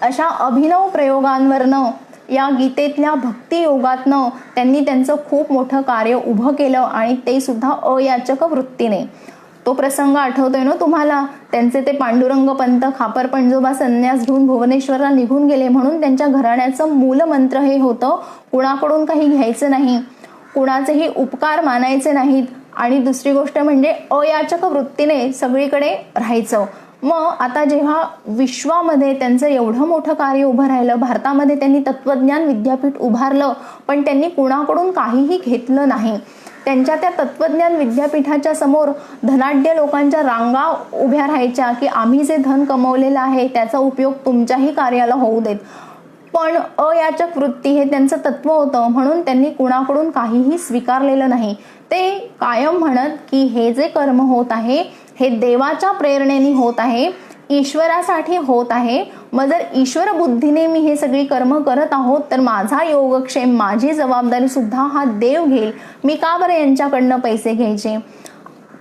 Speaker 1: अशा अभिनव प्रयोगांवरनं, या गीतेतल्या भक्ती योगातनं त्यांनी त्यांचं खूप मोठं कार्य उभं केलं आणि ते सुद्धा अयाचक वृत्तीने. तो प्रसंग आठवतोय ना तुम्हाला? त्यांचे ते पांडुरंग पंत खापर पंजोबा संन्यास घेऊन भुवनेश्वरला निघून गेले, म्हणून त्यांच्या घराण्याचं मूलमंत्र हे होतं, कुणाकडून काही घ्यायचं नाही, कुणाचेही उपकार मानायचे नाहीत आणि दुसरी गोष्ट म्हणजे अयाचक वृत्तीने सगळीकडे राहायचं. मग आता जेव्हा विश्वामध्ये त्यांचं एवढं मोठं कार्य उभं राहिलं, भारतामध्ये त्यांनी तत्वज्ञान विद्यापीठ उभारलं, पण त्यांनी कुणाकडून काहीही घेतलं नाही. त्यांच्या त्या तत्वज्ञान विद्यापीठाच्या समोर धनाढ्य लोकांच्या रांगा उभ्या राहायच्या की आम्ही जे धन कमवलेलं आहे त्याचा उपयोग तुमच्याही कार्याला होऊ देत. पण अयाचक वृत्ती हे त्यांचं तत्व होतं, म्हणून त्यांनी कुणाकडून काहीही स्वीकारलेलं नाही. ते कायम म्हणत की हे जे कर्म होत आहे हे देवाच्या प्रेरणेने होत आहे, ईश्वरासाठी होत आहे. मग जर ईश्वर बुद्धीने मी हे सगळी कर्म करत आहोत तर माझा योगक्षेम, माझी जबाबदारी सुद्धा हा देव घेईल. मी का बरं यांच्याकडनं पैसे घ्यायचे?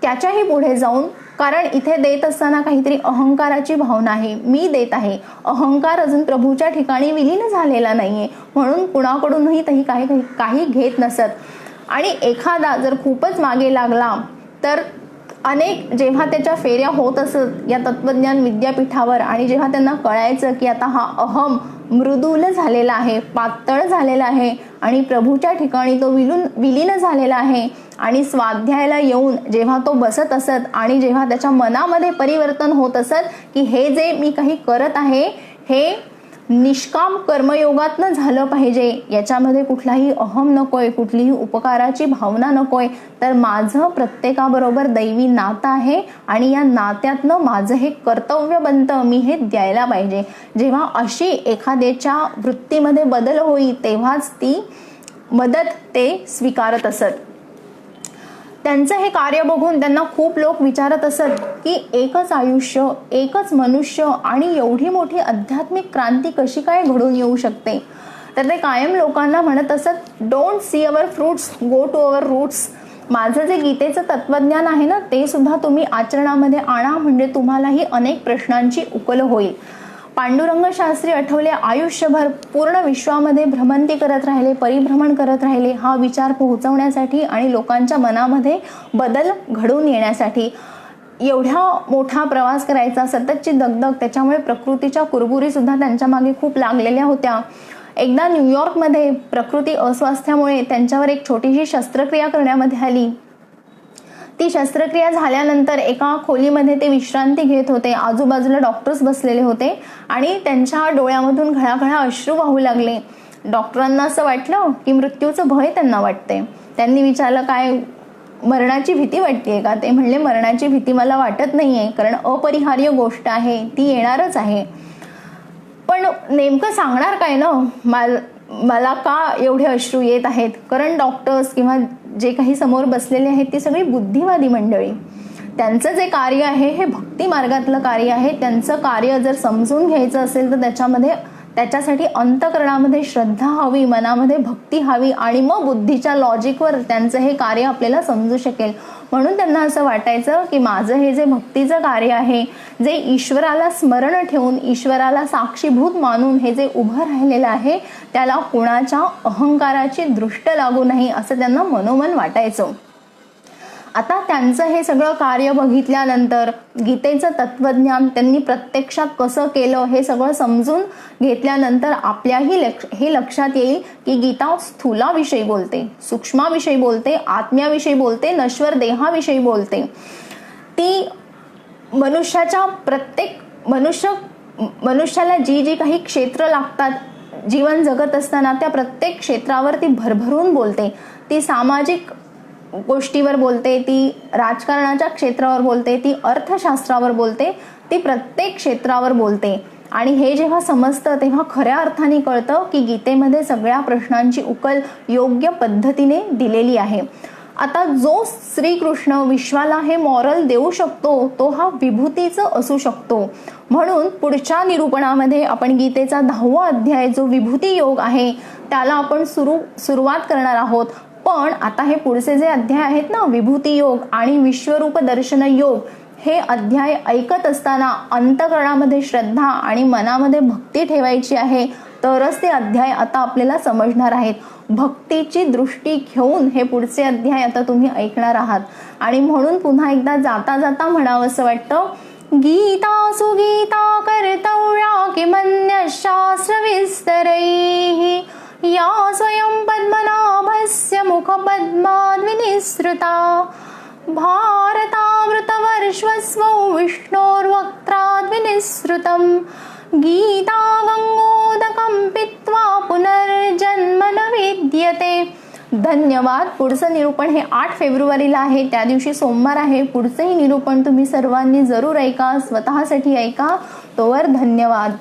Speaker 1: त्याच्याही पुढे जाऊन, कारण इथे देत असताना काहीतरी अहंकाराची भावना आहे, मी देत आहे, अहंकार अजून प्रभूच्या ठिकाणी विलीन झालेला नाहीये, म्हणून कुणाकडूनही काही घेत नसत. आणि एखादा जर खूपच मागे लागला तर अनेक जेव्हा त्याच्या फेऱ्या होत असत या तत्वज्ञान विद्यापीठावर आणि जेव्हा त्यांना कळायचं की आता हा अहम मृदूल झालेला आहे, पातळ झालेला आहे आणि प्रभूच्या ठिकाणी तो विलीन झालेला आहे आणि स्वाध्यायाला येऊन जेव्हा तो बसत असत आणि जेव्हा त्याच्या मनामध्ये परिवर्तन होत असत की हे जे मी काही करत आहे हे निष्काम कर्मयोगातनं झालं पाहिजे, याच्यामध्ये कुठलाही अहम नकोय, कुठलीही उपकाराची भावना नकोय, तर माझं प्रत्येकाबरोबर दैवी नातं आहे आणि या नात्यातनं माझं हे कर्तव्य बनतं, मी हे द्यायला पाहिजे. जेव्हा अशी एखाद्याच्या वृत्तीमध्ये बदल होईल तेव्हाच ती मदत ते स्वीकारत असत. त्यांचं हे कार्य बघून त्यांना खूप लोक विचारत असत की एकच आयुष्य, एकच मनुष्य आणि एवढी मोठी आध्यात्मिक क्रांती कशी काय घडून येऊ शकते? तर ते कायम लोकांना म्हणत असत, don't see our fruits, go to our roots. माझं जे गीतेचं तत्वज्ञान आहे ना ते सुद्धा तुम्ही आचरणामध्ये आणा, म्हणजे तुम्हालाही अनेक प्रश्नांची उकल होईल. पांडुरंग शास्त्री आठवले आयुष्यभर पूर्ण विश्वामध्ये भ्रमंती करत राहिले, परिभ्रमण करत राहिले, हा विचार पोहोचवण्यासाठी आणि लोकांच्या मनामध्ये बदल घडून येण्यासाठी. एवढा मोठा प्रवास करायचा, सततची दगदग, त्याच्यामुळे प्रकृतीच्या कुरबुरी सुद्धा त्यांच्या मागे खूप लागलेल्या होत्या. एकदा न्यूयॉर्कमध्ये प्रकृती अस्वास्थ्यामुळे त्यांच्यावर एक छोटीशी शस्त्रक्रिया करण्यामध्ये आली. ती शस्त्रक्रिया झाल्यानंतर एका खोलीमध्ये ते विश्रांती घेत होते. आजूबाजूला डॉक्टर्स बसलेले होते आणि त्यांच्या डोळ्यामधून घळाघळा अश्रू वाहू लागले. डॉक्टरांना असं वाटलं की मृत्यूचं भय त्यांना वाटते. त्यांनी विचारलं, काय मरणाची भीती वाटतेय का? ते म्हणले, मरणाची भीती मला वाटत नाहीये, कारण अपरिहार्य गोष्ट आहे, ती येणारच आहे. पण नेमकं सांगणार काय ना, मला का एवढे अश्रू येत आहेत? कारण डॉक्टर्स किंवा जे काही समोर बसलेले आहेत ती सगळी बुद्धिवादी मंडळी. त्यांचं जे कार्य आहे हे भक्ती मार्गातलं कार्य आहे. त्यांचं कार्य जर समजून घ्यायचं असेल तर त्याच्यासाठी अंतःकरणामध्ये श्रद्धा हवी, मनामध्ये भक्ती हवी आणि मग बुद्धीच्या लॉजिकवर त्यांचं हे कार्य आपल्याला समजू शकेल. म्हणून त्यांना असं वाटायचं की माझं हे जे भक्तीचं कार्य आहे, जे ईश्वराला स्मरण ठेवून, ईश्वराला साक्षीभूत मानून हे जे उभं राहिलेलं आहे, त्याला कोणाच्या अहंकाराची दृष्ट लागू नये असं त्यांना मनोमन वाटायचं. आता त्यांचं हे सगळं कार्य बघितल्यानंतर गीतेचं तत्वज्ञान त्यांनी प्रत्यक्षात कसं केलं हे सगळं समजून घेतल्यानंतर आपल्याही हे लक्षात येईल की गीता स्थूलाविषयी बोलते, सूक्ष्माविषयी बोलते, आत्म्याविषयी बोलते, नश्वर देहाविषयी बोलते. ती मनुष्याच्या प्रत्येक मनुष्याला जी काही क्षेत्र लागतात जीवन जगत असताना, त्या प्रत्येक क्षेत्रावर ती भरभरून बोलते. ती सामाजिक गोष्टीवर बोलते, ती राजकारणाच्या क्षेत्रावर बोलते, ती अर्थशास्त्रावर बोलते, ती प्रत्येक क्षेत्रावर बोलते. आणि हे जेव्हा समजतं तेव्हा खऱ्या अर्थाने कळतं की गीतेमध्ये सगळ्या प्रश्नांची उकल योग्य पद्धतीने दिलेली आहे. आता जो श्रीकृष्ण विश्वाला हे मॉरल देऊ शकतो तो हा विभूतीचं असू शकतो. म्हणून पुढच्या निरूपणामध्ये आपण गीतेचा 10वा अध्याय जो विभूती योग आहे त्याला आपण सुरुवात करणार आहोत. पण आता हे पुढचे जे अध्याय आहेत ना, विभूती योग आणि विश्वरूप दर्शन योग, हे अध्याय ऐकत असताना अंतःकरणामध्ये श्रद्धा आणि मनामध्ये भक्ती ठेवायची आहे, तरच ते अध्याय आता आपल्याला समजणार आहेत. भक्तीची दृष्टी घेऊन हे पुढचे अध्याय आता तुम्ही ऐकणार आहात. आणि म्हणून पुन्हा एकदा जाता जाता म्हणावं असं वाटतं, गीता सुगीता कर्तव्या किमन्य शास्त्र विस्तरैः या स्वयं पद्मनाभस्य मुखपद्माद्विनिसृता भारतामृतवर्षस्वौ विष्णोर्वक्त्राद्विनिसृतं गीता गंगोदकं पीत्वा पुनर्जन्म न विद्यते. धन्यवाद. पुढचं निरूपण हे 8 फेब्रुवारीला आहे, त्या दिवशी सोमवार आहे. पुढचंही निरूपण तुम्ही सर्वांनी जरूर ऐका, स्वतःसाठी ऐका. तोवर धन्यवाद.